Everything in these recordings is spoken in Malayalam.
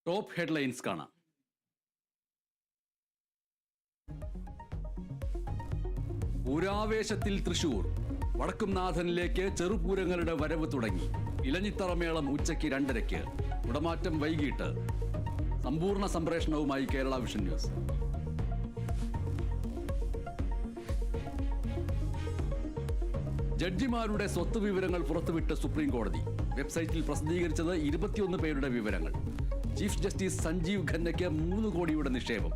ടോപ്പ് ഹെഡ്ലൈൻസ് കാണാം. പൂരാവേശത്തിൽ തൃശൂർ. വടക്കുംനാഥനിലേക്ക് ചെറുപൂരങ്ങളുടെ വരവ് തുടങ്ങി. ഇലഞ്ഞിത്തറമേളം ഉച്ചയ്ക്ക് 2:30. കുടമാറ്റം വൈകിട്ട്. സമ്പൂർണ്ണ സംപ്രേഷണവുമായി കേരള വിഷൻ ന്യൂസ്. ജഡ്ജിമാരുടെ സ്വത്ത് വിവരങ്ങൾ പുറത്തുവിട്ട് സുപ്രീം കോടതി. വെബ്സൈറ്റിൽ പ്രസിദ്ധീകരിച്ചത് 21 പേരുടെ വിവരങ്ങൾ. ചീഫ് ജസ്റ്റിസ് സഞ്ജീവ് ഖന്നയ്ക്ക് 3 കോടിയുടെ നിക്ഷേപം.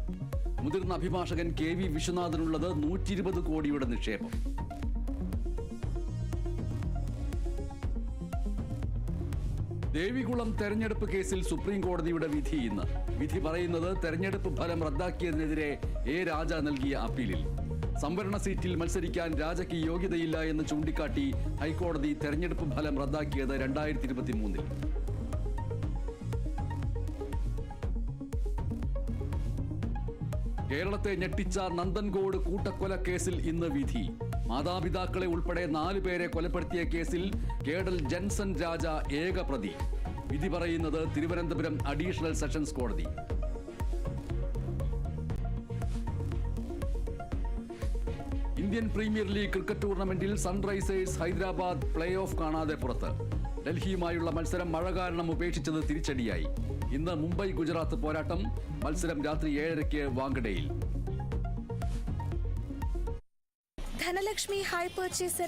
മുതിർന്ന അഭിഭാഷകൻ KV വിശ്വനാഥനുള്ളത് 120 കോടിയുടെ നിക്ഷേപം. ദേവികുളം തെരഞ്ഞെടുപ്പ് കേസിൽ സുപ്രീം കോടതിയുടെ വിധി ഇന്ന്. വിധി പറയുന്നത് തെരഞ്ഞെടുപ്പ് ഫലം റദ്ദാക്കിയതിനെതിരെ രാജ നൽകിയ അപ്പീലിൽ സംവരണ സീറ്റിൽ മത്സരിക്കാൻ രാജയ്ക്ക് യോഗ്യതയില്ല എന്ന് ചൂണ്ടിക്കാട്ടി ഹൈക്കോടതി തെരഞ്ഞെടുപ്പ് ഫലം റദ്ദാക്കിയത് 2023. കേരളത്തെ ഞെട്ടിച്ച നന്ദൻകോട് കൂട്ടക്കൊല കേസിൽ ഇന്ന് വിധി. മാതാപിതാക്കളെ ഉൾപ്പെടെ 4 പേരെ കൊലപ്പെടുത്തിയ കേസിൽ കേഡൽ ജൻസൺ രാജ ഏക പ്രതി. വിധി പറയുന്നത് തിരുവനന്തപുരം അഡീഷണൽ സെഷൻസ് കോടതി. ഇന്ത്യൻ പ്രീമിയർ ലീഗ് ക്രിക്കറ്റ് ടൂർണമെന്റിൽ സൺറൈസേഴ്സ് ഹൈദരാബാദ് പ്ലേ ഓഫ് കാണാതെ പുറത്ത്. ഡൽഹിയുമായുള്ള മത്സരം മഴ കാരണം ഉപേക്ഷിച്ചത് തിരിച്ചടിയായി. ഇന്ന് മുംബൈ ഗുജറാത്ത് പോരാട്ടം. മത്സരം രാത്രി 7:30 വാങ്കഡയിൽ. Dhanlaxmi high purchase